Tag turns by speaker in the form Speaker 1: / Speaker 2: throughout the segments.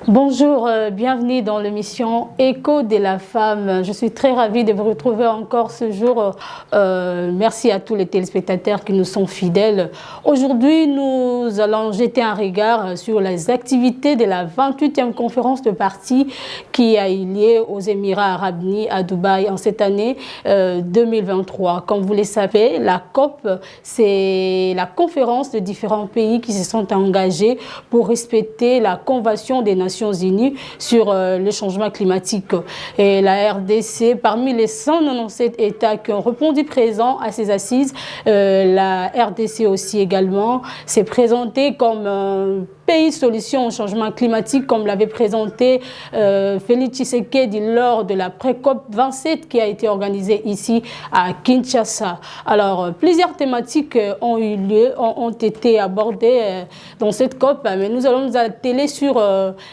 Speaker 1: Bonjour, bienvenue dans l'émission Écho de la femme. Je suis très ravie de vous retrouver encore ce jour. Merci à tous les téléspectateurs qui nous sont fidèles. Aujourd'hui, nous allons jeter un regard sur les activités de la 28e conférence de parties qui a eu lieu aux Émirats Arabes Unis à Dubaï en cette année 2023. Comme vous le savez, la COP, c'est la conférence de différents pays qui se sont engagés pour respecter la Convention des Nations Unies sur le changement climatique. Et la RDC, parmi les 197 États qui ont répondu présent à ces assises, la RDC aussi également s'est présentée comme pays solution au changement climatique, comme l'avait présenté Félix Tshisekedi lors de la pré-COP 27 qui a été organisée ici à Kinshasa. Alors, plusieurs thématiques ont eu lieu, ont été abordées dans cette COP, mais nous allons nous atteler sur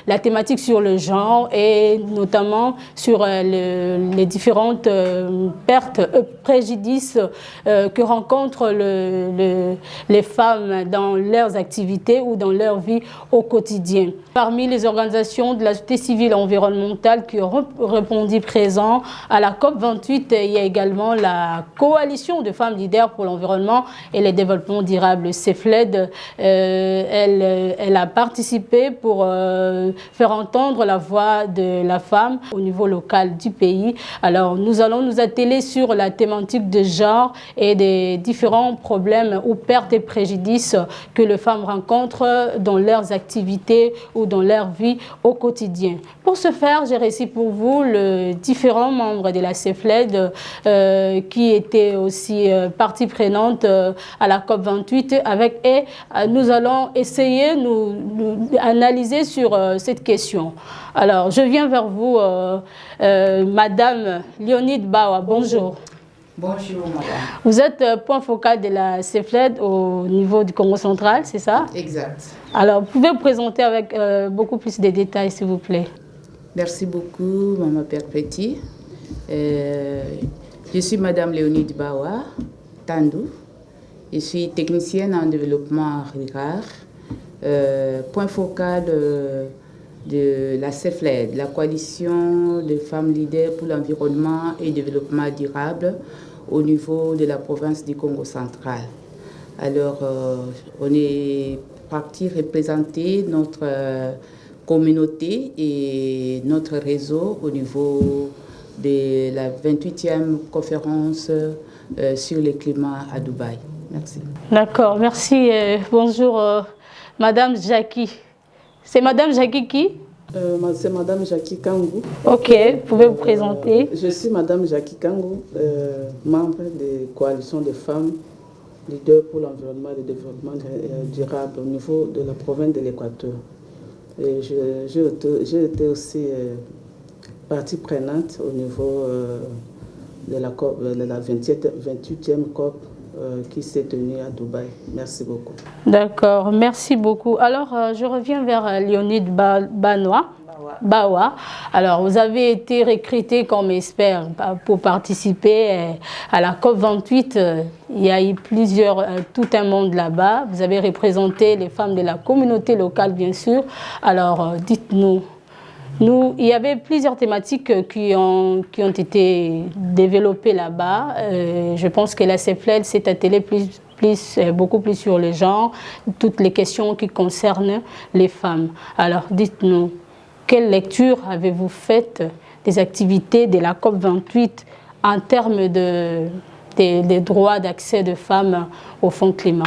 Speaker 1: la thématique sur le genre et notamment sur les différentes pertes et préjudices que rencontrent les femmes dans leurs activités ou dans leur vie au quotidien. Parmi les organisations de la société civile et environnementale qui ont répondu présent à la COP28, il y a également la coalition de femmes leaders pour l'environnement et le développement durable, CEFLED. Elle a participé pour faire entendre la voix de la femme au niveau local du pays. Alors, nous allons nous atteler sur la thématique de genre et des différents problèmes ou pertes et préjudices que les femmes rencontrent dans leurs activités ou dans leur vie au quotidien. Pour ce faire, j'ai reçu pour vous les différents membres de la CEFLED qui étaient aussi partie prenante à la COP28 avec et nous allons essayer d'analyser sur cette question. Alors, je viens vers vous, Madame Léonide Bawa. Bonjour.
Speaker 2: Bonjour, madame.
Speaker 1: Vous êtes point focal de la CEFLED au niveau du Congo central, c'est ça?
Speaker 2: Exact.
Speaker 1: Alors, vous pouvez vous présenter avec beaucoup plus de détails, s'il vous plaît.
Speaker 2: Merci beaucoup, Maman Perpétie. Je suis Madame Léonide Bawa, Tandou. Je suis technicienne en développement rural, point focal de la CEFLED, la coalition des femmes leaders pour l'environnement et le développement durable au niveau de la province du Congo central. Alors, on est parti représenter notre communauté et notre réseau au niveau de la 28e conférence sur le climat à Dubaï. Merci.
Speaker 1: D'accord, merci. Bonjour, Madame Jackie. C'est Madame Jackie qui?
Speaker 3: C'est Madame Jackie Kangou.
Speaker 1: Ok, vous pouvez vous présenter.
Speaker 3: Je suis Madame Jackie Kangou, membre de coalition des femmes leaders pour l'environnement et le développement durable au niveau de la province de l'Équateur. Et j'ai été aussi partie prenante au niveau de la 28e COP qui s'est tenue à Dubaï. Merci beaucoup.
Speaker 1: D'accord, merci beaucoup. Alors, je reviens vers Léonide Bawa. Alors, vous avez été recruté comme expert pour participer à la COP28. Il y a eu tout un monde là-bas. Vous avez représenté les femmes de la communauté locale, bien sûr. Alors, dites-nous. Il y avait plusieurs thématiques qui ont été développées là-bas. Je pense que la CEFLED s'est attelée beaucoup plus sur le genre, toutes les questions qui concernent les femmes. Alors, dites-nous, quelle lecture avez-vous faite des activités de la COP28 en termes des droits d'accès des femmes au Fonds climat?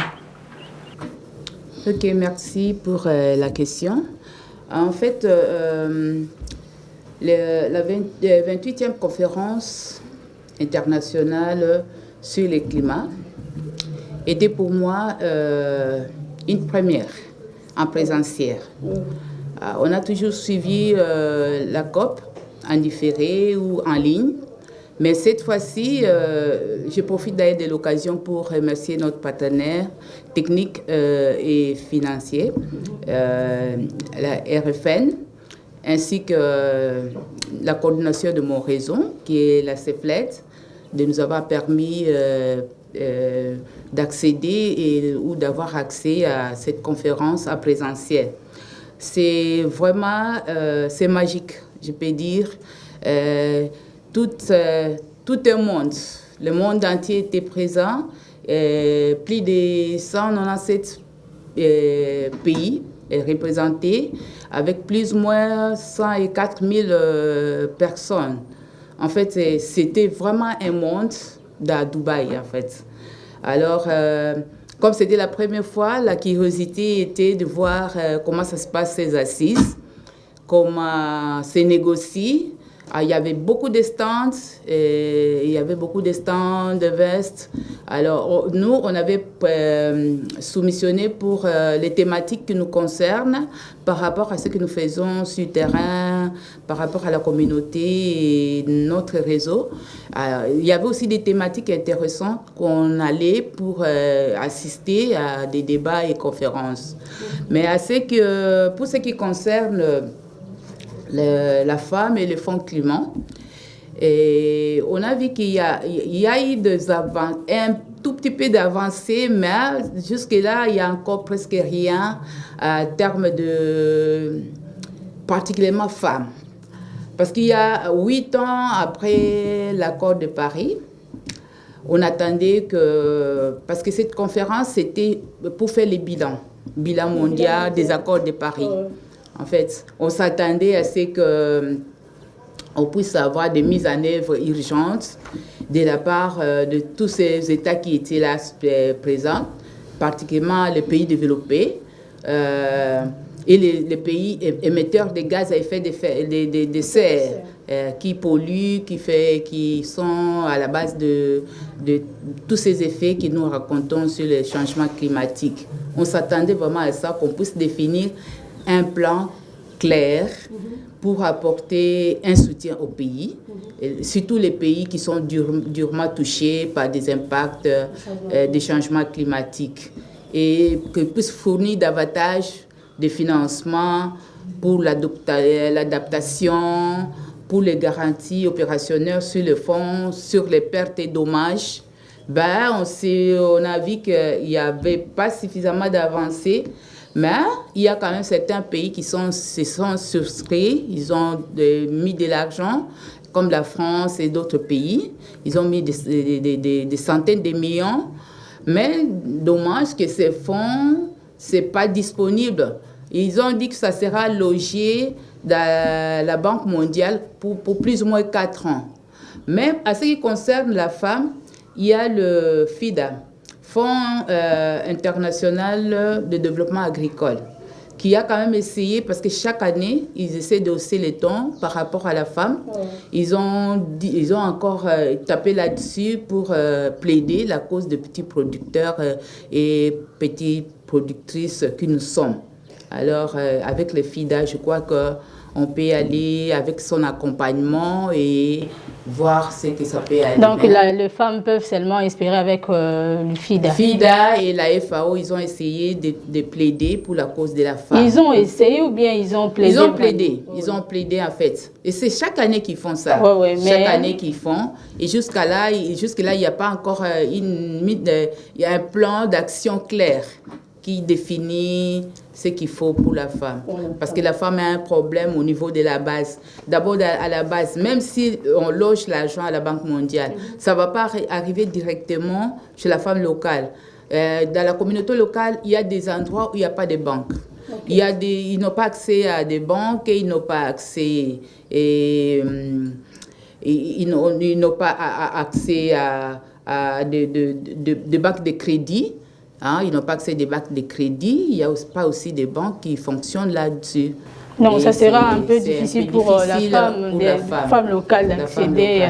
Speaker 2: Ok, merci pour la question. En fait, la 28e conférence internationale sur le climat était pour moi une première en présentiel. On a toujours suivi la COP en différé ou en ligne, mais cette fois-ci, je profite d'ailleurs de l'occasion pour remercier notre partenaire technique et financier, la RFN, ainsi que la coordination de mon réseau, qui est la CEFLED, de nous avoir permis d'accéder ou d'avoir accès à cette conférence en présentiel. c'est vraiment c'est magique, je peux dire. Tout un monde, le monde entier était présent. Plus de 197 pays représentés, avec plus ou moins 104 000 personnes. En fait, c'était vraiment un monde à Dubaï, en fait. Alors, comme c'était la première fois, la curiosité était de voir comment ça se passe ces assises, comment se négocie. Il y avait beaucoup de stands, il y avait beaucoup de stands de vestes. Alors, nous, on avait soumissionné pour les thématiques qui nous concernent par rapport à ce que nous faisons sur le terrain, par rapport à la communauté et notre réseau. Il y avait aussi des thématiques intéressantes qu'on allait pour assister à des débats et conférences. Mais pour ce qui concerne la femme et le fonds climat. Et on a vu qu'il y a eu un tout petit peu d'avancées, mais jusque-là, il y a encore presque rien en termes de particulièrement femmes. Parce qu'il y a 8 ans après l'accord de Paris, on attendait que... Parce que cette conférence, c'était pour faire les bilan mondial des accords de Paris. En fait, on s'attendait à ce qu'on puisse avoir des mises en œuvre urgentes de la part de tous ces États qui étaient là présents, particulièrement les pays développés et les pays émetteurs de gaz à effet de serre qui polluent, qui sont à la base de tous ces effets que nous racontons sur le changement climatique. On s'attendait vraiment à ça, qu'on puisse définir un plan clair pour apporter un soutien au pays, surtout les pays qui sont durement touchés par des impacts des changements climatiques, et que puisse fournir davantage de financement pour l'adaptation, pour les garanties opérationnelles sur le fonds, sur les pertes et dommages. On a vu qu'il n'y avait pas suffisamment d'avancées. Mais il y a quand même certains pays qui se sont souscrits, ils ont mis de l'argent, comme la France et d'autres pays. Ils ont mis des centaines de millions. Mais dommage que ces fonds, ce n'est pas disponible. Ils ont dit que ça sera logé dans la Banque mondiale pour plus ou moins 4 ans. Mais à ce qui concerne la femme, il y a le FIDA, Fonds international de développement agricole, qui a quand même essayé, parce que chaque année, ils essaient de hausser les tons par rapport à la femme. Ils ont encore tapé là-dessus pour plaider la cause des petits producteurs et petites productrices que nous sommes. Alors, avec le FIDA, je crois qu'on peut aller avec son accompagnement et voir ce que ça peut aller.
Speaker 1: Donc, les femmes peuvent seulement espérer avec le FIDA.
Speaker 2: FIDA et la FAO, ils ont essayé de plaider pour la cause de la femme.
Speaker 1: Ils ont essayé ou bien ils ont plaidé?
Speaker 2: Ils ont plaidé en fait. Et c'est chaque année qu'ils font ça. Chaque année qu'ils font. Et jusque-là, il n'y a pas encore il y a un plan d'action clair qui définit ce qu'il faut pour la femme. Parce que la femme a un problème au niveau de la base. D'abord, à la base, même si on loge l'argent à la Banque mondiale, ça ne va pas arriver directement chez la femme locale. Dans la communauté locale, il y a des endroits où il n'y a pas de banque. Ils n'ont pas accès à des banques, et ils n'ont pas accès... ils n'ont pas accès à des banques de crédit. Ils n'ont pas accès à des banques de crédit. Il n'y a pas aussi des banques qui fonctionnent là-dessus.
Speaker 1: Non, ça sera un peu difficile pour la femme locale d'accéder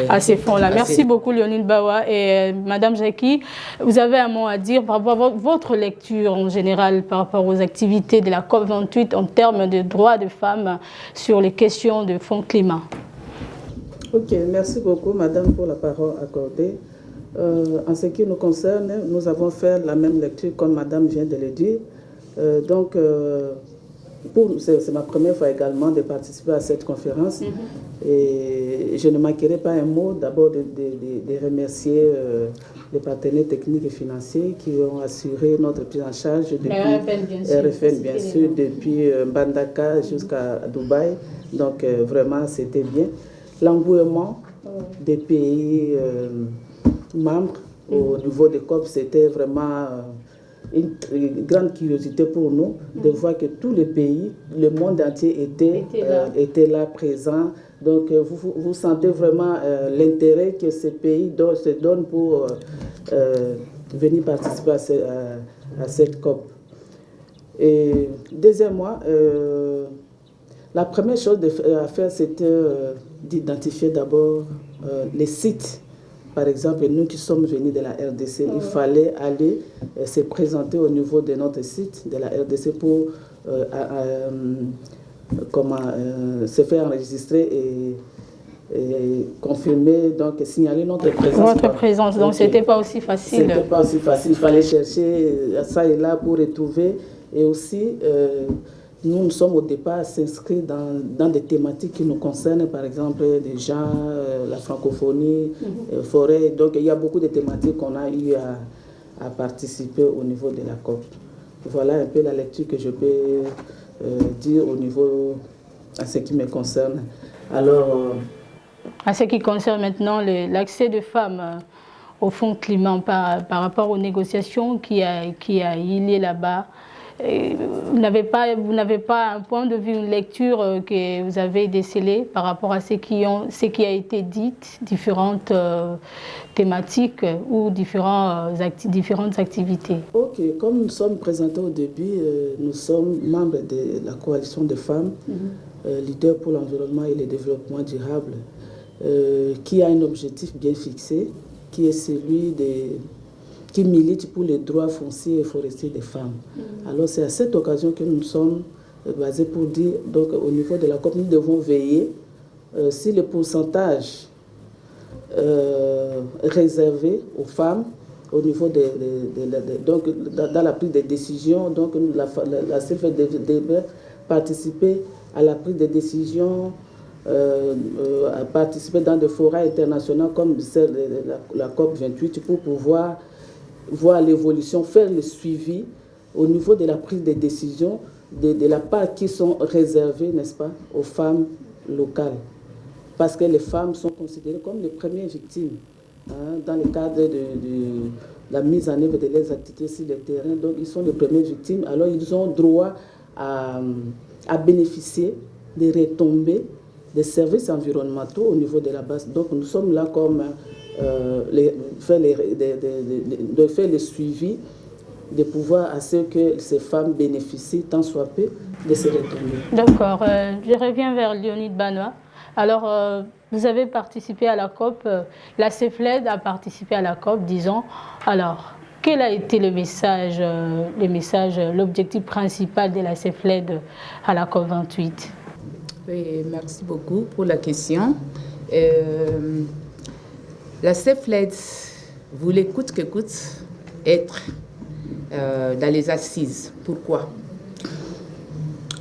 Speaker 1: à ces fonds-là. Merci beaucoup, Léonine Bawa. Et Madame Jackie, vous avez un mot à dire par rapport à votre lecture en général, par rapport aux activités de la COP28 en termes de droits de femmes sur les questions de fonds climat.
Speaker 3: Ok, merci beaucoup, Madame, pour la parole accordée. En ce qui nous concerne, nous avons fait la même lecture comme Madame vient de le dire. c'est ma première fois également de participer à cette conférence. Et je ne manquerai pas un mot d'abord de remercier les partenaires techniques et financiers qui ont assuré notre prise en charge depuis RFN, bien sûr, depuis Mbandaka jusqu'à Dubaï. Donc vraiment, c'était bien. L'engouement des pays membres au niveau des COP, c'était vraiment une grande curiosité pour nous de voir que tous les pays, le monde entier était là présent. Donc vous sentez vraiment l'intérêt que ces pays se donnent pour venir participer à cette COP. Et deuxièmement, la première chose à faire, c'était d'identifier d'abord les sites. Par exemple, nous qui sommes venus de la RDC, il fallait aller se présenter au niveau de notre site de la RDC pour se faire enregistrer et confirmer, donc signaler notre présence.
Speaker 1: Votre présence, donc c'était pas aussi facile.
Speaker 3: C'était pas aussi facile, il fallait chercher ça et là pour retrouver. Et aussi, nous sommes au départ s'inscrits dans des thématiques qui nous concernent, par exemple des gens, la francophonie, forêt. Donc il y a beaucoup de thématiques qu'on a eu à participer au niveau de la COP. Voilà un peu la lecture que je peux dire au niveau, à ce qui me concerne. Alors,
Speaker 1: à ce qui concerne maintenant l'accès des femmes au Fonds climat par rapport aux négociations qui a eu lieu là-bas, vous n'avez pas un point de vue, une lecture que vous avez décelée par rapport à ce qui a été dit, différentes thématiques ou différentes activités?
Speaker 3: Ok, comme nous sommes présentés au début, nous sommes membres de la coalition des femmes, leaders pour l'environnement et le développement durable, qui a un objectif bien fixé, qui est celui qui milite pour les droits fonciers et forestiers des femmes. Alors c'est à cette occasion que nous sommes basés pour dire, donc au niveau de la COP, nous devons veiller si le pourcentage réservé aux femmes au niveau donc dans la prise de décision, donc la CFDB participer à la prise de décision, à participer dans des forats internationaux comme celle de la COP 28 pour pouvoir voir l'évolution, faire le suivi au niveau de la prise de décision de la part qui sont réservées, n'est-ce pas, aux femmes locales. Parce que les femmes sont considérées comme les premières victimes dans le cadre de la mise en œuvre de leurs activités sur le terrain. Donc, ils sont les premières victimes. Alors, ils ont droit à bénéficier des retombées des services environnementaux au niveau de la base. Donc, nous sommes là comme de faire le suivi, de pouvoir à ce que ces femmes bénéficient tant soit peu de ces retombées.
Speaker 1: D'accord. Je reviens vers Léonide Banois. Alors, vous avez participé à la COP, la CEFLED a participé à la COP, disons. Alors, quel a été le message, l'objectif principal de la CEFLED à la COP 28?
Speaker 2: Oui, merci beaucoup pour la question. La CEFLED voulait coûte que coûte être dans les assises. Pourquoi?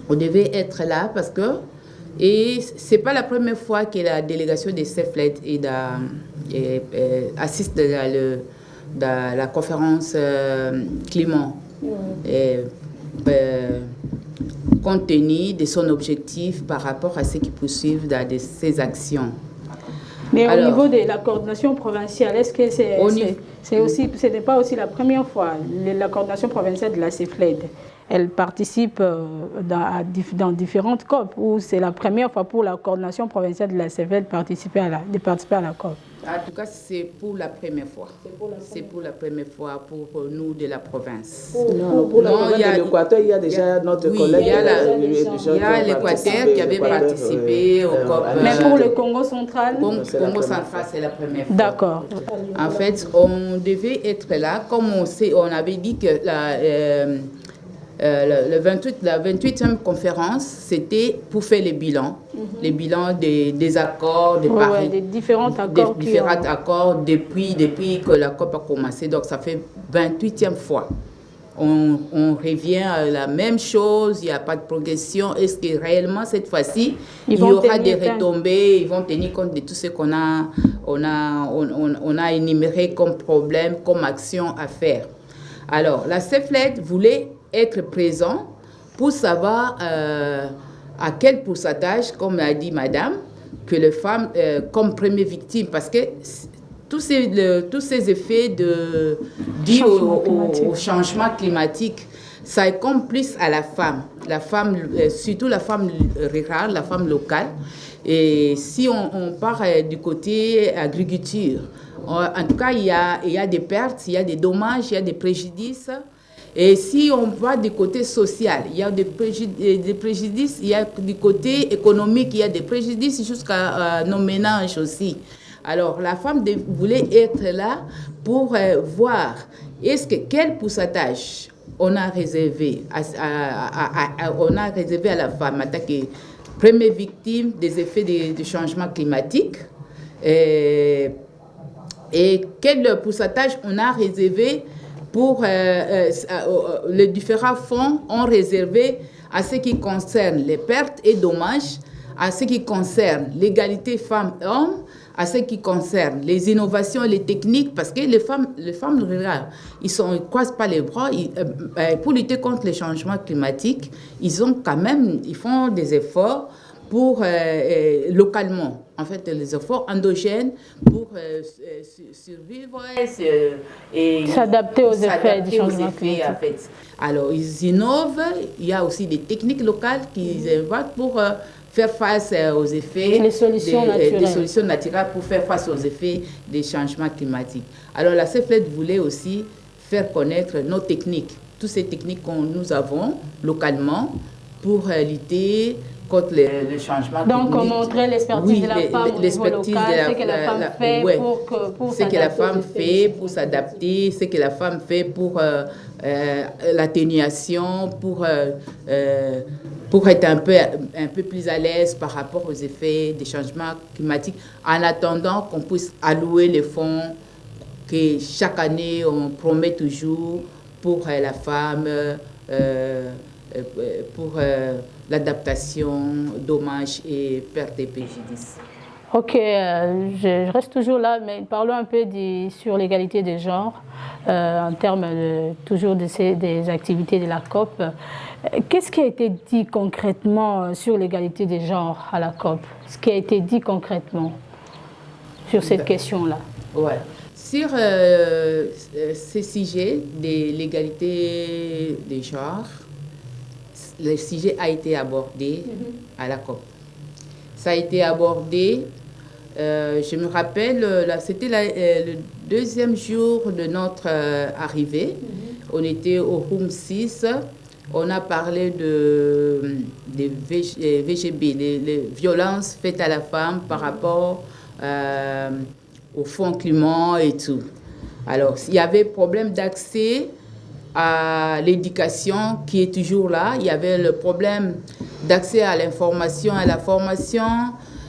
Speaker 2: On devait être là parce que, et ce n'est pas la première fois que la délégation des CEFLED assiste dans la conférence climat. Compte tenu de son objectif par rapport à ce qui poursuivent dans ses actions.
Speaker 1: Mais alors, au niveau de la coordination provinciale, est-ce que ce n'est pas aussi la première fois, la coordination provinciale de la CEFLED, elle participe dans différentes COP, ou c'est la première fois pour la coordination provinciale de la CEFLED de participer à la COP?
Speaker 2: En tout cas, c'est pour la première fois. C'est pour la première fois pour nous de la province.
Speaker 3: Pour la province de l'Équateur, il y a déjà notre collègue. Il y
Speaker 2: a l'Équateur qui avait participé au COP.
Speaker 1: Mais pour le Congo central?
Speaker 2: Congo central, c'est la première fois.
Speaker 1: D'accord.
Speaker 2: En fait, on devait être là. Comme on avait dit que la 28e conférence, c'était pour faire les bilans des accords de Paris.
Speaker 1: Des différents accords.
Speaker 2: Accords depuis que la COP a commencé. Donc, ça fait 28e fois on revient à la même chose, il n'y a pas de progression. Est-ce que réellement, cette fois-ci, il y aura des retombées, ils vont tenir compte de tout ce qu'on a énuméré comme problème, comme action à faire. Alors, la CEFLET voulait être présent pour savoir à quel pourcentage, comme a dit madame, que les femmes, comme première victime, parce que tous ces effets dus au changement climatique, ça incombe plus à la femme, surtout la femme rurale, la femme locale. Et si on part du côté agriculture, en tout cas, il y a des pertes, il y a des dommages, il y a des préjudices. Et si on va du côté social, il y a des préjudices, il y a du côté économique, il y a des préjudices jusqu'à nos ménages aussi. Alors, la femme voulait être là pour voir quel pourcentage on a réservé à la femme en tant que première victime des effets du changement climatique et quel pourcentage on a réservé pour les différents fonds ont réservé à ce qui concerne les pertes et dommages, à ce qui concerne l'égalité femmes-hommes, à ce qui concerne les innovations et les techniques, parce que les femmes rurales, ils ne croisent pas les bras. Pour lutter contre les changements climatiques, ils font des efforts pour localement, en fait, les efforts endogènes pour survivre et
Speaker 1: s'adapter aux effets du changement climatique.
Speaker 2: En fait. Alors, ils innovent. Il y a aussi des techniques locales qu'ils inventent pour faire face aux effets
Speaker 1: des solutions
Speaker 2: naturelles pour faire face aux effets des changements climatiques. Alors, la CEFLET voulait aussi faire connaître nos techniques, toutes ces techniques que nous avons localement pour lutter contre le changement climatique.
Speaker 1: Donc, on montrait l'expertise de la femme au niveau local, ce que la femme fait pour
Speaker 2: ce que la femme fait pour s'adapter, ce que la femme fait pour l'atténuation, pour être un peu plus à l'aise par rapport aux effets des changements climatiques, en attendant qu'on puisse allouer les fonds que chaque année on promet toujours pour la femme, pour l'adaptation, dommages et pertes et préjudices.
Speaker 1: Ok, je reste toujours là, mais parlons un peu sur l'égalité des genres, en termes toujours des activités de la COP. Qu'est-ce qui a été dit concrètement sur l'égalité des genres à la COP? Ce qui a été dit concrètement sur cette question-là?
Speaker 2: Ouais. Sur ce sujet de l'égalité des genres, le sujet a été abordé à la COP. Ça a été abordé, je me rappelle, c'était le deuxième jour de notre arrivée. On était au Room 6. On a parlé des VGB, les violences faites à la femme par rapport au fonds climat et tout. Alors, il y avait problème d'accès à l'éducation qui est toujours là. Il y avait le problème d'accès à l'information, à la formation.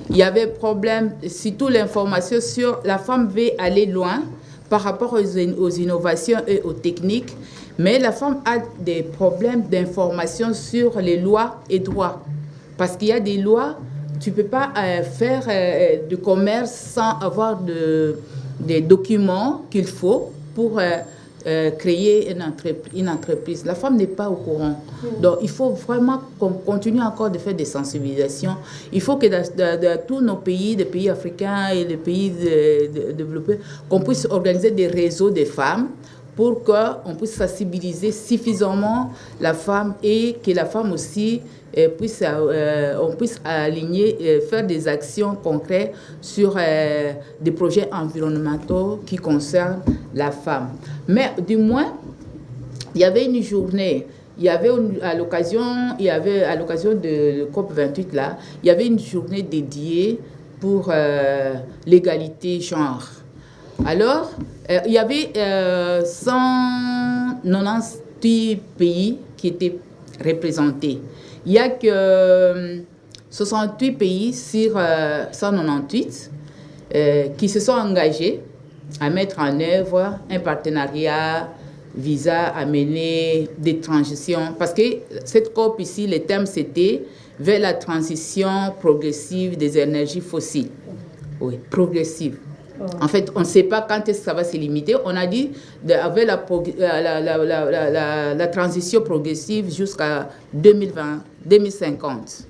Speaker 2: Il y avait problème, surtout l'information sur la femme veut aller loin par rapport aux innovations et aux techniques. Mais la femme a des problèmes d'information sur les lois et droits. Parce qu'il y a des lois, tu ne peux pas faire du commerce sans avoir des documents qu'il faut pour créer une entreprise. La femme n'est pas au courant. Donc, il faut vraiment qu'on continue encore de faire des sensibilisations. Il faut que dans tous nos pays, des pays africains et des pays développés, qu'on puisse organiser des réseaux de femmes pour qu'on puisse sensibiliser suffisamment la femme et que la femme aussi on puisse aligner, faire des actions concrètes sur des projets environnementaux qui concernent la femme. Mais du moins, il y avait une journée, à l'occasion de COP28 là, il y avait une journée dédiée pour l'égalité genre. Alors, il y avait 198 pays qui étaient représentés. Il n'y a que 68 pays sur 198 qui se sont engagés à mettre en œuvre un partenariat visa à mener des transitions. Parce que cette COP ici, le thème c'était vers la transition progressive des énergies fossiles. Oui, progressive. En fait, on ne sait pas quand est-ce que ça va se limiter. On a dit avec la transition progressive jusqu'à 2020, 2050.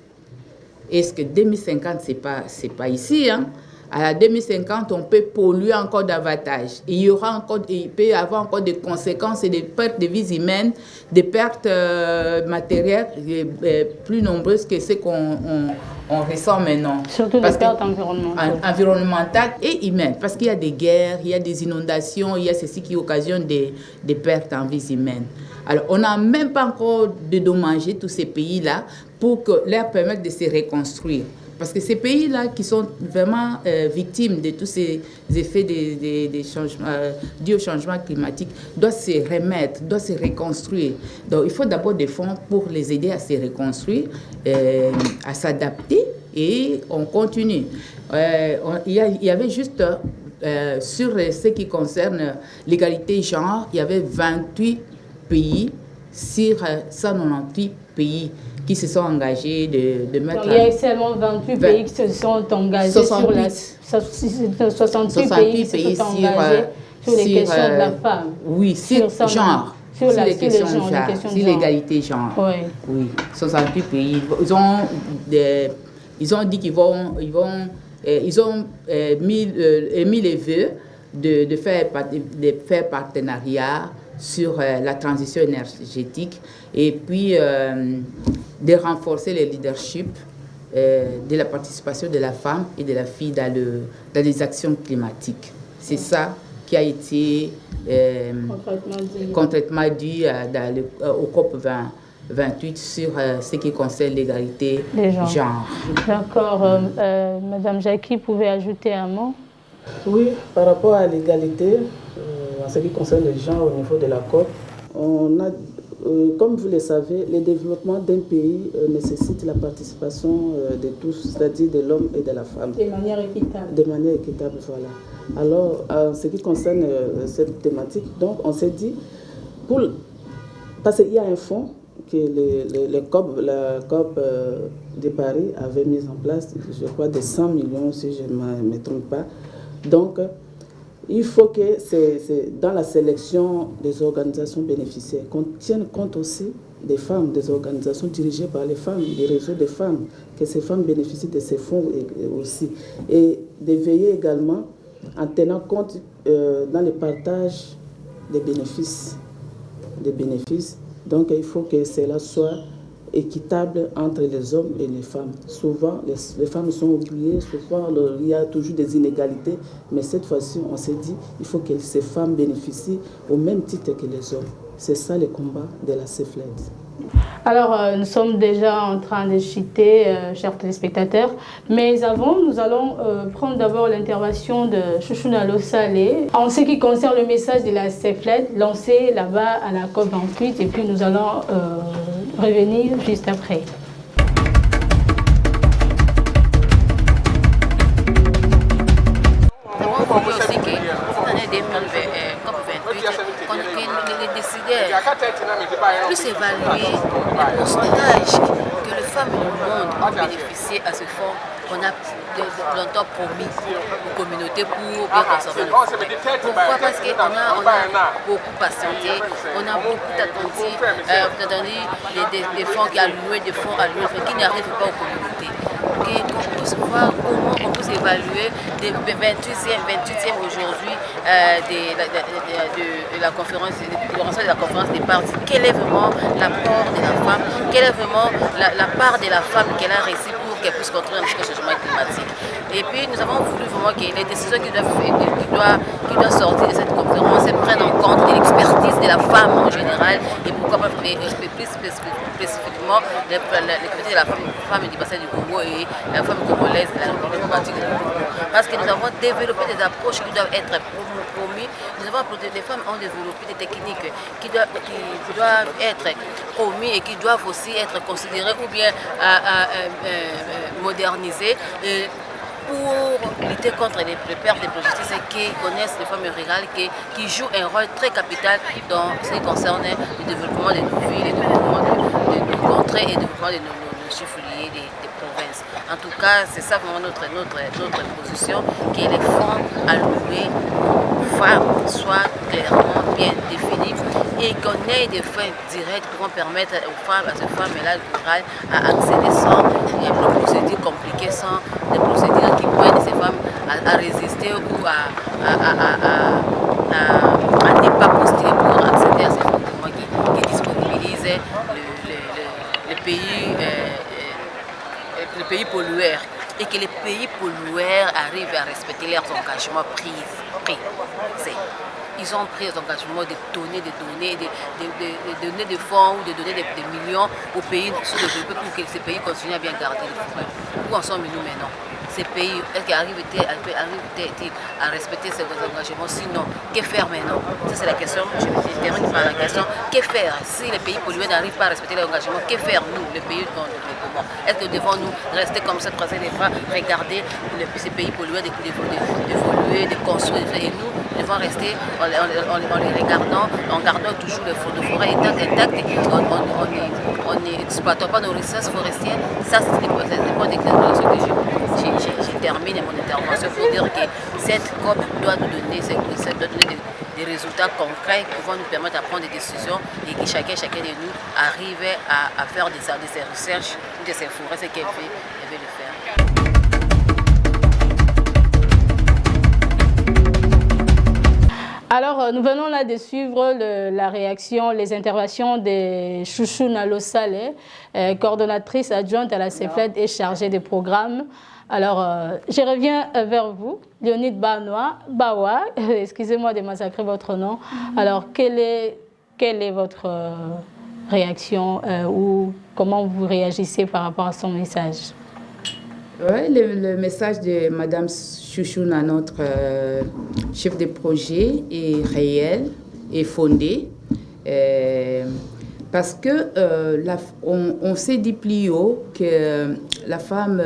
Speaker 2: Est-ce que 2050, c'est pas ici, hein? À 2050, on peut polluer encore davantage. Il peut y avoir encore des conséquences et des pertes de vies humaines, des pertes matérielles plus nombreuses que ce qu'on ressent maintenant.
Speaker 1: Surtout des pertes
Speaker 2: environnementales et humaines. Parce qu'il y a des guerres, il y a des inondations, il y a ceci qui occasionne des pertes en vies humaines. Alors, on n'a même pas encore dédommagé tous ces pays-là pour leur permettre de se reconstruire. Parce que ces pays-là qui sont vraiment victimes de tous ces effets des changements, dus au changement climatique doivent se remettre, doivent se reconstruire. Donc il faut d'abord des fonds pour les aider à se reconstruire, à s'adapter et on continue. Il y avait juste sur ce qui concerne l'égalité genre, il y avait 28 pays sur 198 pays qui se sont engagés de mettre...
Speaker 1: Donc, il y a seulement 28 pays qui se sont engagés
Speaker 2: 68.
Speaker 1: sur 68 pays qui se sont engagés sur les questions de la femme.
Speaker 2: Oui, sur genre. Sur les questions de genre, sur l'égalité genre. Oui, 68 pays. Ils ont dit qu'ils ont émis les vœux de faire partenariat sur la transition énergétique et puis de renforcer le leadership de la participation de la femme et de la fille dans les actions climatiques. C'est ça qui a été concrètement dit au COP 28 sur ce qui concerne l'égalité genre.
Speaker 1: D'accord. Madame Jackie, pouvez ajouter un mot?
Speaker 3: Oui, par rapport à l'égalité, en ce qui concerne les gens au niveau de la COP, on a, comme vous le savez, le développement d'un pays nécessite la participation de tous, c'est-à-dire de l'homme et de la femme.
Speaker 1: De manière équitable.
Speaker 3: De manière équitable, voilà. Alors, en ce qui concerne cette thématique, donc on s'est dit, parce qu'il y a un fonds que la COP de Paris avait mis en place, je crois, de 100 millions, si je ne me trompe pas. Donc, il faut que dans la sélection des organisations bénéficiaires, qu'on tienne compte aussi des femmes, des organisations dirigées par les femmes, des réseaux de femmes, que ces femmes bénéficient de ces fonds aussi. Et de veiller également en tenant compte dans le partage des bénéfices. Donc, il faut que cela soit équitable entre les hommes et les femmes. Souvent, les femmes sont oubliées, souvent il y a toujours des inégalités, mais cette fois-ci, on s'est dit il faut que ces femmes bénéficient au même titre que les hommes. C'est ça le combat de la CEFLED.
Speaker 1: Alors, nous sommes déjà en train de chuter, chers téléspectateurs, mais avant, nous allons prendre d'abord l'intervention de Chouchouna Salé en ce qui concerne le message de la CEFLED lancé là-bas à la COP28, et puis nous allons revenir juste après.
Speaker 4: Plus évaluer le pourcentage que les femmes du monde ont bénéficié à ce fonds qu'on a longtemps promis aux communautés pour bien conserver le fonds. Pourquoi? Parce qu'on a beaucoup patienté, on a beaucoup attendu des fonds qui alloués, des fonds alloués, qui n'arrivent pas aux communautés. On puisse voir comment on peut évaluer des 28e aujourd'hui de la conférence, de la conférence des parties. Quel est vraiment l'apport de la femme, quelle est vraiment la part de la femme qu'elle a réussi pour qu'elle puisse contrôler le changement climatique. Et puis nous avons voulu vraiment que les décisions qui doivent sortir de cette conférence prennent en compte l'expertise de la femme en général et pourquoi pas plus spécifiquement l'expertise de la femme du bassin du Congo et la femme congolaise de la problématique du Congo. Parce que nous avons développé des approches qui doivent être promues. Les femmes ont développé des techniques qui doivent être promues et qui doivent aussi être considérées ou bien modernisées. pour lutter contre les pertes de prostituées qui connaissent les femmes rurales, qui jouent un rôle très capital dans ce qui concerne le développement de nos villes, le développement de nos contrées et le développement de nos chefs-lieux des provinces. En tout cas, c'est ça vraiment notre position, que les fonds alloués aux femmes soient clairement bien définis et qu'on ait des fins directes qui vont permettre aux femmes, à ces femmes-là rurales, à accéder sans des procédures compliquées, sans des procédures qui pourraient aider ces femmes à résister ou à ne pas postuler pour accéder à ces documents qui disponibilisent les pays pollueurs et que les pays pollueurs arrivent à respecter leurs engagements pris. Ils ont pris les engagements de donner des fonds ou de donner des millions aux pays sous-développés pour que ces pays continuent à bien garder les forêts. Où en sommes-nous maintenant? Ces pays, est-ce qu'ils arrivent-ils à respecter ces engagements? Sinon, que faire maintenant? Ça, c'est la question. Je termine par la question. Que faire si les pays pollués n'arrivent pas à respecter les engagements? Que faire, nous, les pays dans le développement? Est-ce que devons-nous rester comme ça, croiser les bras, regarder ces pays pollués d'évoluer, de construire? Et nous devons rester en les regardant, en gardant toujours les forêts intactes, en n'exploitant pas nos ressources forestières. Ça, c'est les points d'éclairage que je termine mon intervention pour dire que cette COP doit nous donner, des résultats concrets qui vont nous permettre de prendre des décisions et que chacun de nous arrive à faire de ses recherches, de ses forêts, ce qu'elle veut le faire.
Speaker 1: Alors, nous venons là de suivre la réaction, les interventions de Chouchou Nalo Saleh, coordonnatrice adjointe à la CEFLED et chargée des programmes. Alors, je reviens vers vous, Léonide Bawa, excusez-moi de massacrer votre nom. Alors, quelle est votre réaction ou comment vous réagissez par rapport à son message?
Speaker 2: Oui, le message de Mme Chouchouna, notre chef de projet, est réel et fondé. Parce que on s'est dit plus haut que la femme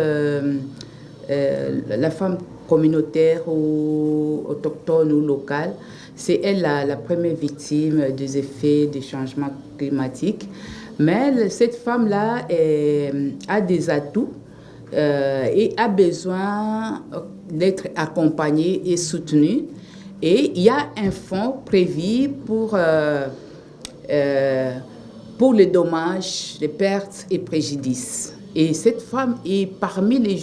Speaker 2: communautaire ou autochtone ou locale, c'est elle la première victime des effets des changements climatiques. Mais cette femme-là a des atouts et a besoin d'être accompagnée et soutenue. Et il y a un fonds prévu pour les dommages, les pertes et préjudices. Et cette femme est parmi les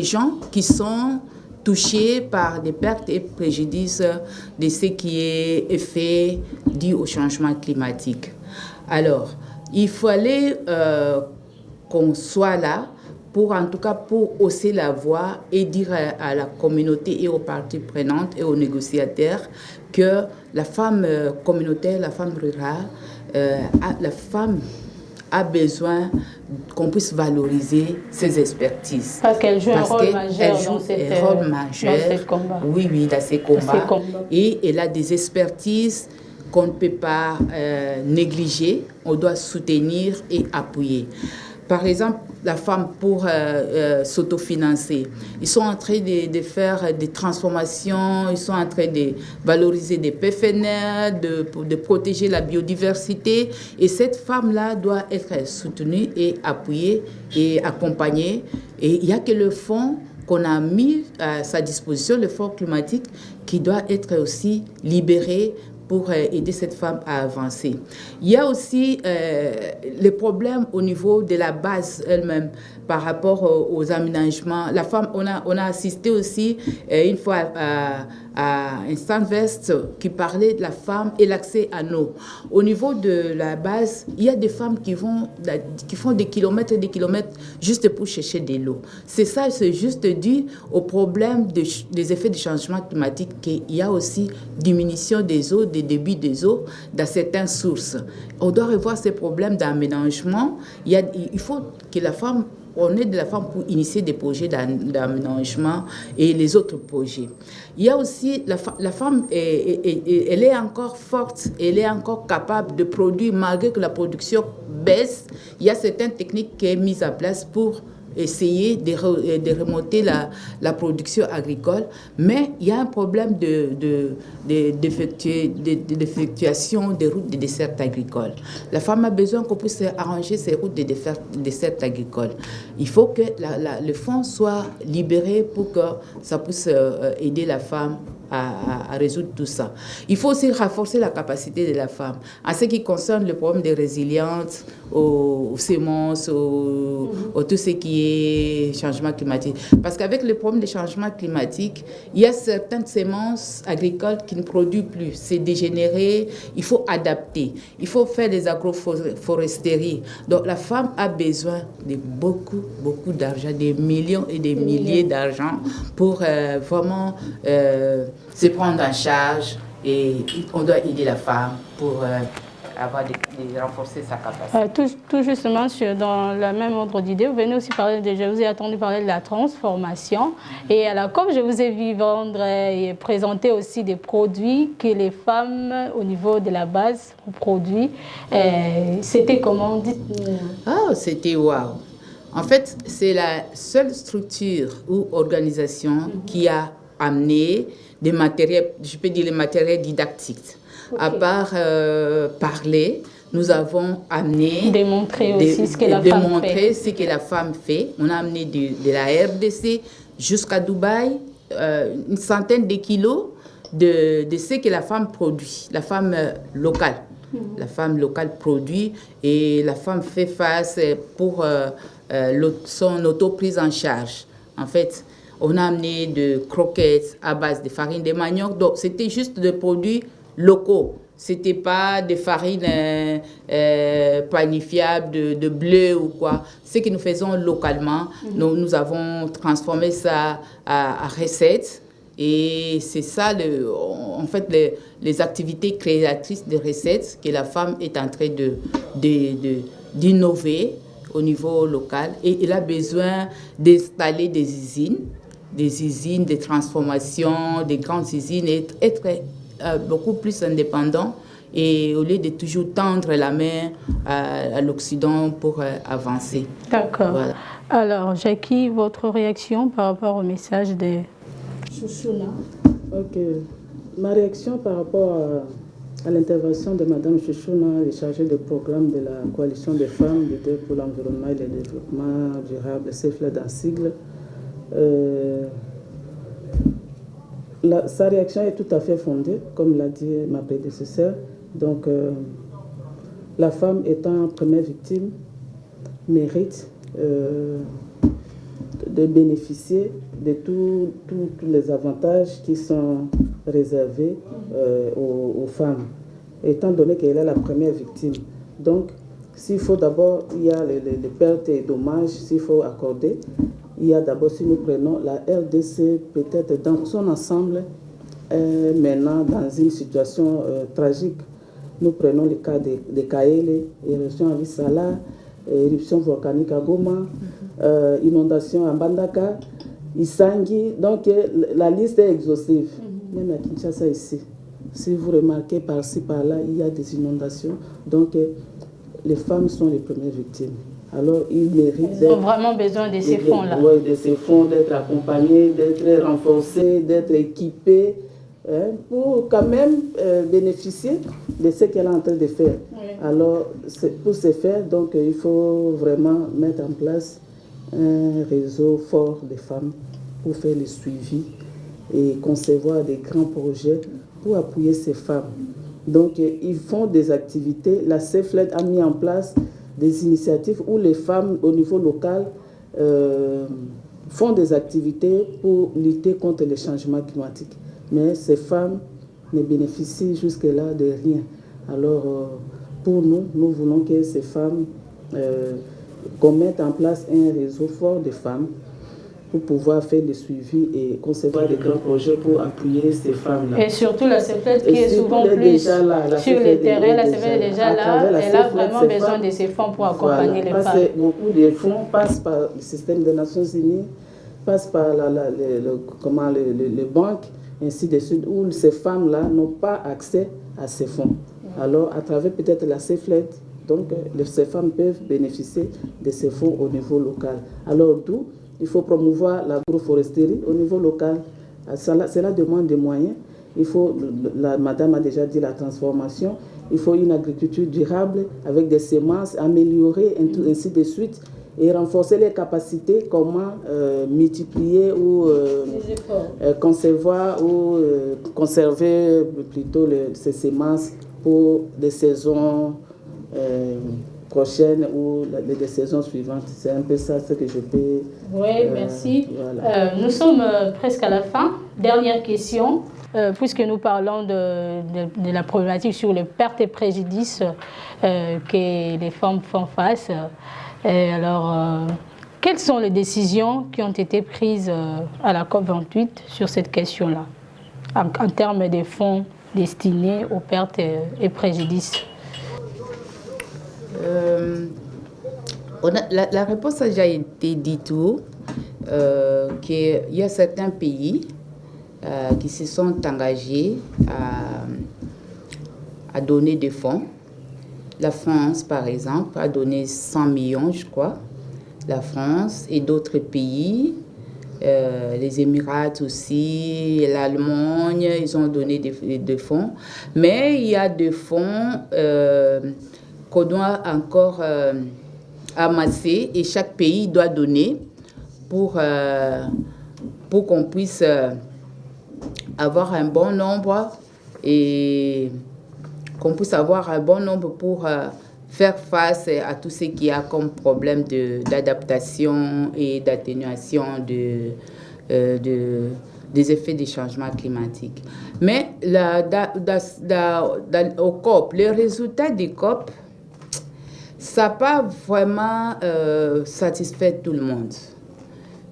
Speaker 2: gens qui sont touchés par des pertes et préjudices de ce qui est effet dû au changement climatique. Alors, il fallait qu'on soit là pour, en tout cas, pour hausser la voix et dire à la communauté et aux parties prenantes et aux négociateurs que la femme communautaire, la femme rurale, la femme a besoin qu'on puisse valoriser ses expertises.
Speaker 1: Parce qu'elle joue un rôle majeur dans ces combats.
Speaker 2: Oui, dans ces combats. Et elle a des expertises qu'on ne peut pas négliger, on doit soutenir et appuyer. Par exemple, la femme pour s'autofinancer. Ils sont en train de faire des transformations, ils sont en train de valoriser des PFNR, de protéger la biodiversité. Et cette femme-là doit être soutenue et appuyée et accompagnée. Et il n'y a que le fonds qu'on a mis à sa disposition, le fonds climatique, qui doit être aussi libéré pour aider cette femme à avancer. Il y a aussi les problèmes au niveau de la base elle-même par rapport aux aménagements. La femme, on a assisté aussi une fois à un stand-vest qui parlait de la femme et l'accès à l'eau. Au niveau de la base, il y a des femmes qui font des kilomètres et des kilomètres juste pour chercher de l'eau. C'est ça, c'est juste dû au problème des effets du changement climatique, qu'il y a aussi diminution des eaux, des débits des eaux dans certaines sources. On doit revoir ces problèmes d'aménagement. Il faut que la femme, on aide la femme pour initier des projets d'aménagement et les autres projets. Il y a aussi, la femme, elle est encore forte, elle est encore capable de produire, malgré que la production baisse. Il y a certaines techniques qui sont mises en place pour essayer de remonter la production agricole, mais il y a un problème d'effectuation des routes de desserte agricole. La femme a besoin qu'on puisse arranger ces routes de desserte agricole. Il faut que le fonds soit libéré pour que ça puisse aider la femme à résoudre tout ça. Il faut aussi renforcer la capacité de la femme en ce qui concerne le problème de résilience aux semences, tout ce qui est changement climatique. Parce qu'avec le problème des changements climatiques, il y a certaines semences agricoles qui ne produisent plus. C'est dégénéré, il faut adapter. Il faut faire des agroforesteries. Donc la femme a besoin de beaucoup d'argent, des millions et des milliers d'argent pour vraiment se prendre en charge, et on doit aider la femme pour renforcer sa capacité.
Speaker 1: Tout justement, dans le même ordre d'idée, vous venez aussi parler, je vous ai entendu parler de la transformation. Et à la COP, je vous ai vu vendre et présenter aussi des produits que les femmes, au niveau de la base, produisent. C'était comment? Dites-nous.
Speaker 2: C'était waouh! En fait, c'est la seule structure ou organisation qui a amené des matériels, je peux dire les matériels didactiques. Okay. À part parler, nous avons amené...
Speaker 1: Démontrer aussi ce que la femme fait.
Speaker 2: Démontrer ce que la femme fait. On a amené de la RDC jusqu'à Dubaï, une centaine de kilos de ce que la femme produit, la femme locale. La femme locale produit et la femme fait face pour son auto-prise en charge. En fait, on a amené de croquettes à base de farine de manioc. Donc, c'était juste des produits locaux. Ce n'était pas des farines planifiables de bleu ou quoi. Ce que nous faisons localement, nous avons transformé ça à recettes. Et c'est ça, en fait, les activités créatrices de recettes que la femme est en train d'innover au niveau local. Et elle a besoin d'installer des usines de transformation, des grandes usines, et être beaucoup plus indépendant. Et au lieu de toujours tendre la main à l'Occident pour avancer.
Speaker 1: D'accord. Voilà. Alors, Jackie, votre réaction par rapport au message de Chouchouna?
Speaker 3: Ok. Ma réaction par rapport à l'intervention de Mme Chouchouna, les chargée de programme de la coalition des femmes leaders pour l'environnement et le développement durable, CEFLED en sigle, sa réaction est tout à fait fondée, comme l'a dit ma prédécesseure. Donc, la femme étant première victime mérite de bénéficier de tous les avantages qui sont réservés aux femmes, étant donné qu'elle est la première victime. Donc, s'il faut d'abord, il y a les pertes et dommages, s'il faut accorder, il y a d'abord, si nous prenons la RDC, peut-être dans son ensemble, maintenant dans une situation tragique. Nous prenons le cas de Kaele, éruption à Vissala, éruption volcanique à Goma, inondation à Mbandaka, Isangi. Donc la liste est exhaustive. Même à Kinshasa ici. Si vous remarquez par-ci, par-là, il y a des inondations. Donc les femmes sont les premières victimes. Alors ils méritent...
Speaker 1: Ils ont vraiment besoin de ces fonds-là.
Speaker 3: Oui, de ces fonds, d'être accompagnés, d'être renforcés, d'être équipés, pour quand même bénéficier de ce qu'elle est en train de faire. Oui. Alors, pour ce faire, donc, il faut vraiment mettre en place un réseau fort de femmes pour faire le suivi et concevoir des grands projets pour appuyer ces femmes. Donc, ils font des activités. La CEFLED a mis en place des initiatives où les femmes au niveau local font des activités pour lutter contre les changements climatiques. Mais ces femmes ne bénéficient jusque-là de rien. Alors, pour nous, nous voulons que ces femmes, qu'on mette en place un réseau fort de femmes pour pouvoir faire le suivi et concevoir des grands projets pour appuyer ces femmes-là.
Speaker 1: Et surtout la CEFLED qui est souvent plus sur le terrain, la CEFLED est déjà là, elle a vraiment besoin de ces fonds pour accompagner les femmes.
Speaker 3: Beaucoup de fonds passent par le système des Nations Unies, passent par les banques, ainsi de suite, où ces femmes-là n'ont pas accès à ces fonds. Alors, à travers peut-être la CEFLED, Donc, ces femmes peuvent bénéficier de ces fonds au niveau local. Alors, d'où il faut promouvoir l'agroforesterie au niveau local. Cela demande des moyens. Il faut, madame a déjà dit la transformation, il faut une agriculture durable avec des semences améliorées, ainsi de suite, et renforcer les capacités, comment multiplier ou conserver plutôt ces semences pour des saisons prochaines ou des saisons suivantes. C'est un peu ça ce que je peux...
Speaker 1: Oui, merci. Voilà. Nous sommes presque à la fin. Dernière question. Puisque nous parlons de la problématique sur les pertes et préjudices que les femmes font face. Alors, quelles sont les décisions qui ont été prises à la COP28 sur cette question-là, en termes de fonds destinés aux pertes et préjudices?
Speaker 2: La réponse a déjà été dite qu'il y a certains pays qui se sont engagés à donner des fonds. La France, par exemple, a donné 100 millions, je crois. La France et d'autres pays, les Émirats aussi, l'Allemagne, ils ont donné des fonds. Mais il y a des fonds qu'on doit encore amasser et chaque pays doit donner pour qu'on puisse avoir un bon nombre et qu'on puisse avoir un bon nombre pour faire face à tout ce qu'il y a comme problème d'adaptation et d'atténuation des effets des changements climatiques. Mais au COP, les résultats des COP, ça n'a pas vraiment satisfait tout le monde.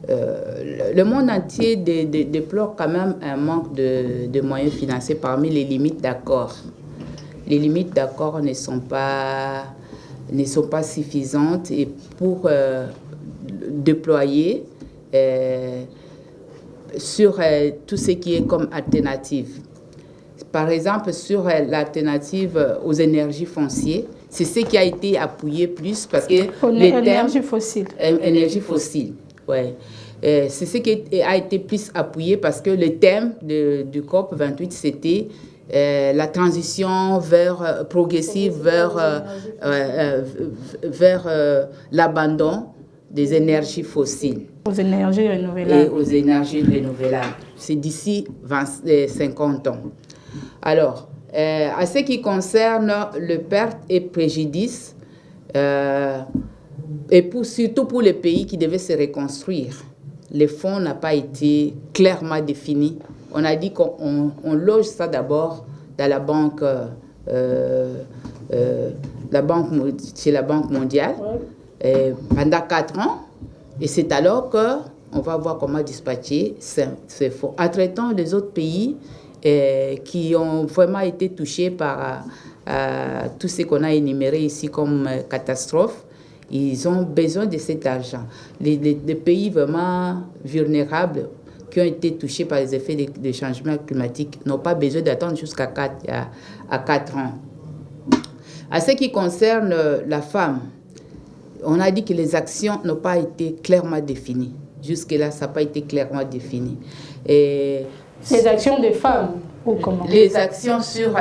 Speaker 2: Le monde entier déplore quand même un manque de moyens financiers parmi les limites d'accord. Les limites d'accord ne sont pas suffisantes et pour déployer sur tout ce qui est comme alternative. Par exemple, sur l'alternative aux énergies foncières, c'est ce qui a été appuyé plus parce que
Speaker 1: l'énergie fossile.
Speaker 2: Énergie fossile, ouais. C'est ce qui a été plus appuyé parce que le thème du COP 28, c'était la transition progressive vers l'abandon des énergies fossiles.
Speaker 1: Aux énergies renouvelables.
Speaker 2: Et aux énergies renouvelables. C'est d'ici 50 ans. Alors, à ce qui concerne le perte et préjudice, et surtout pour les pays qui devaient se reconstruire, les fonds n'ont pas été clairement définis. On a dit qu'on loge ça d'abord dans la banque, chez la Banque mondiale, pendant 4 ans. Et c'est alors qu'on va voir comment dispatcher ces fonds. En traitant les autres pays qui ont vraiment été touchés par tout ce qu'on a énuméré ici comme catastrophe, ils ont besoin de cet argent. Les pays vraiment vulnérables qui ont été touchés par les effets des changements climatiques n'ont pas besoin d'attendre jusqu'à 4 ans. À ce qui concerne la femme, on a dit que les actions n'ont pas été clairement définies. Jusque-là, ça n'a pas été clairement défini.
Speaker 1: Les actions des femmes ou comment?
Speaker 2: Les actions sur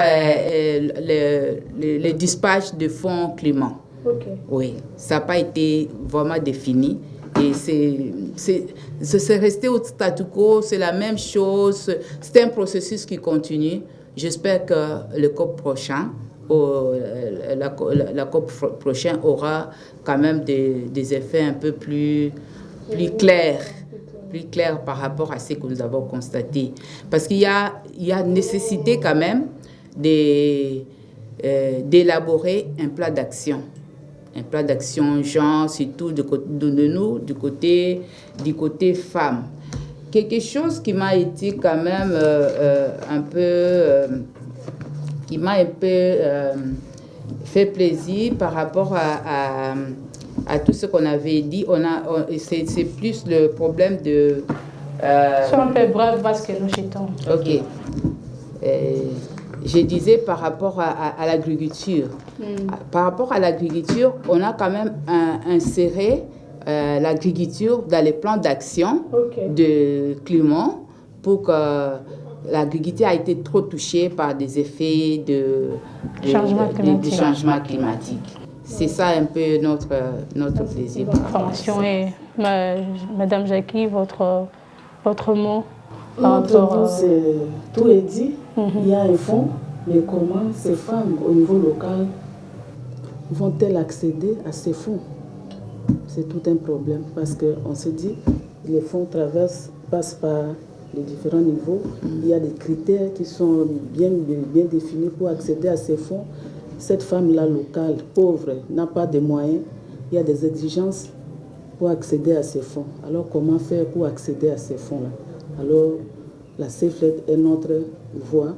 Speaker 2: les dispatchs de fonds climat.
Speaker 1: Okay.
Speaker 2: Oui, ça n'a pas été vraiment défini. Et c'est resté au statu quo, c'est la même chose. C'est un processus qui continue. J'espère que le COP prochain, la COP prochaine aura quand même des effets un peu plus clairs par rapport à ce que nous avons constaté. Parce qu'il y a nécessité quand même d'élaborer un plan d'action. Un plan d'action genre, surtout de nous, du côté femmes. Quelque chose qui m'a été quand même fait plaisir par rapport à tout ce qu'on avait dit. C'est plus le problème de...
Speaker 1: Sois un peu bref parce que nous jetons.
Speaker 2: Ok. je disais par rapport à l'agriculture. Par rapport à l'agriculture, on a quand même inséré l'agriculture dans les plans d'action de climat pour que l'agriculture a été trop touchée par des effets de changement climatique. C'est ça un peu notre plaisir.
Speaker 1: Formation et Madame Jackie, votre mot par
Speaker 3: Notre
Speaker 1: rapport
Speaker 3: mot, tout est dit. Il y a un fonds, mais comment ces femmes au niveau local vont-elles accéder à ces fonds? C'est tout un problème parce qu'on se dit les fonds passent par les différents niveaux. Il y a des critères qui sont bien définis pour accéder à ces fonds. Cette femme-là locale, pauvre, n'a pas de moyens. Il y a des exigences pour accéder à ces fonds. Alors comment faire pour accéder à ces fonds-là? Alors la CFLET est notre voie.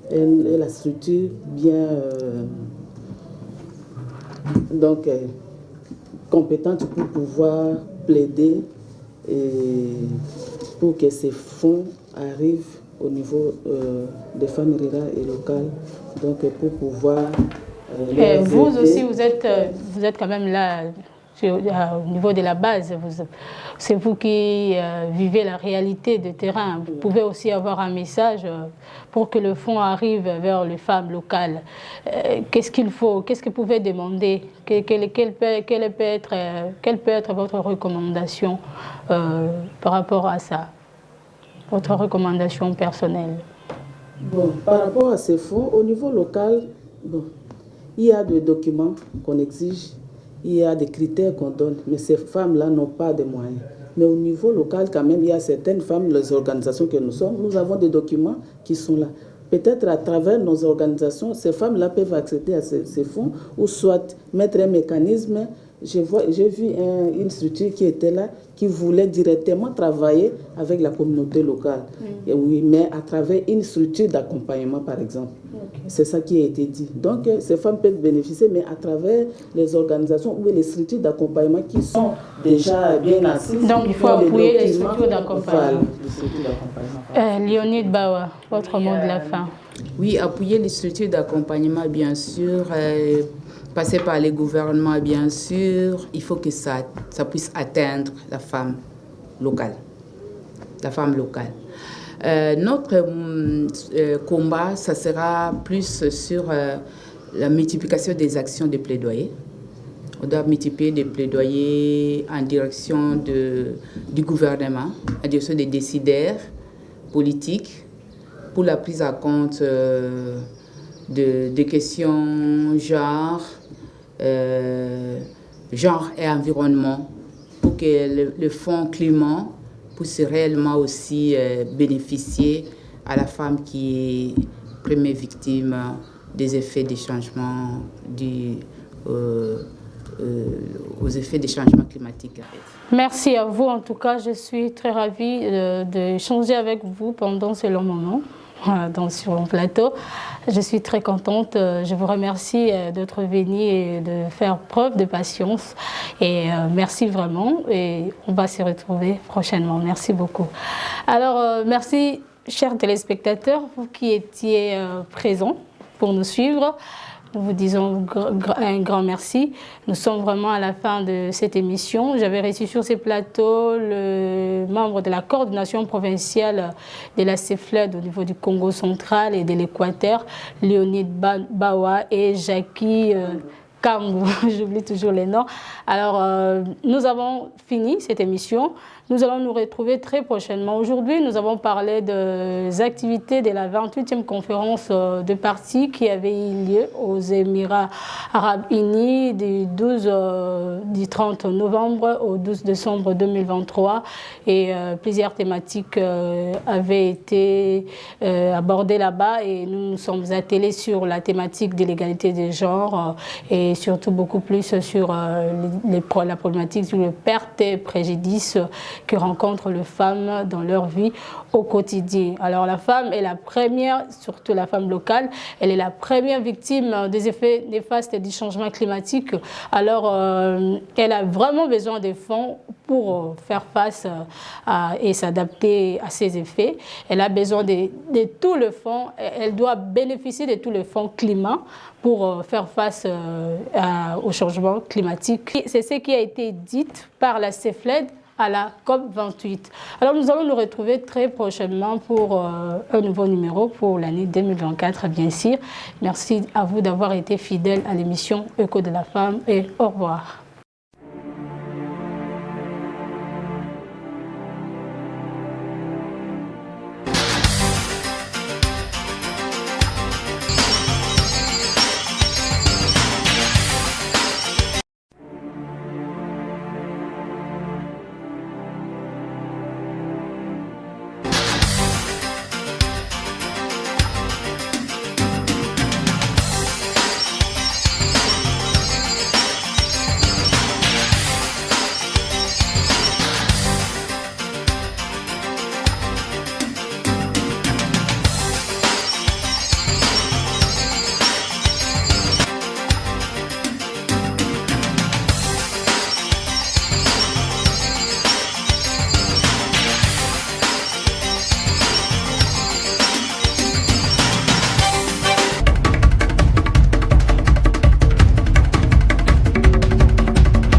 Speaker 3: Elle est la structure bien compétente pour pouvoir plaider et pour que ces fonds arrivent au niveau des femmes rurales et locales, donc pour pouvoir...
Speaker 1: vous aussi, vous êtes quand même là, au niveau de la base. C'est vous qui vivez la réalité de terrain. Vous pouvez aussi avoir un message pour que le fonds arrive vers les femmes locales. Qu'est-ce qu'il faut? Qu'est-ce que vous pouvez demander? Quelle peut être votre recommandation par rapport à ça? Votre recommandation personnelle?
Speaker 3: Bon, par rapport à ces fonds, au niveau local, il y a des documents qu'on exige, il y a des critères qu'on donne, mais ces femmes-là n'ont pas de moyens. Mais au niveau local, quand même, il y a certaines femmes, les organisations que nous sommes, nous avons des documents qui sont là. Peut-être à travers nos organisations, ces femmes-là peuvent accéder à ces fonds ou soit mettre un mécanisme. J'ai vu une structure qui était là, qui voulait directement travailler avec la communauté locale. Et oui, mais à travers une structure d'accompagnement, par exemple. C'est ça qui a été dit. Donc, ces femmes peuvent bénéficier, mais à travers les organisations ou les structures d'accompagnement qui sont déjà bien assises.
Speaker 1: Donc, il faut appuyer les structures d'accompagnement. Léonide Bawa, votre mot de la fin.
Speaker 2: Oui, appuyer les structures d'accompagnement, bien sûr. Passer par les gouvernements, bien sûr. Il faut que ça puisse atteindre la femme locale. La femme locale. Notre combat, ça sera plus sur la multiplication des actions de plaidoyer. On doit multiplier des plaidoyers en direction du gouvernement, en direction des décideurs politiques, pour la prise en compte de questions genre et environnement, pour que le fonds climat puisse réellement aussi bénéficier à la femme qui est première victime des effets des changements, aux effets des changements climatiques.
Speaker 1: Merci à vous. En tout cas, je suis très ravie d'échanger avec vous pendant ce long moment sur le plateau. Je suis très contente. Je vous remercie d'être venu et de faire preuve de patience. Et merci vraiment. Et on va se retrouver prochainement. Merci beaucoup. Alors, merci, chers téléspectateurs, vous qui étiez présents pour nous suivre. Nous vous disons un grand merci. Nous sommes vraiment à la fin de cette émission. J'avais reçu sur ce plateau le membre de la coordination provinciale de la CFLET au niveau du Congo central et de l'Équateur, Léonide Bawa et Jackie Kangou. J'oublie toujours les noms. Alors, nous avons fini cette émission. Nous allons nous retrouver très prochainement. Aujourd'hui, nous avons parlé des activités de la 28e conférence de partis qui avait eu lieu aux Émirats Arabes Unis du 30 novembre au 12 décembre 2023. Et plusieurs thématiques avaient été abordées là-bas et nous nous sommes attelés sur la thématique de l'égalité des genres et et surtout beaucoup plus sur la problématique sur les pertes et préjudices que rencontrent les femmes dans leur vie au quotidien. Alors la femme est la première, surtout la femme locale, elle est la première victime des effets néfastes du changement climatique. Alors elle a vraiment besoin des fonds pour faire face et s'adapter à ces effets. Elle a besoin de tout le fonds, elle doit bénéficier de tous les fonds climat pour faire face au changement climatique. C'est ce qui a été dit par la CEFLED à la COP28. Alors nous allons nous retrouver très prochainement pour un nouveau numéro pour l'année 2024, bien sûr. Merci à vous d'avoir été fidèles à l'émission Écho de la femme et au revoir.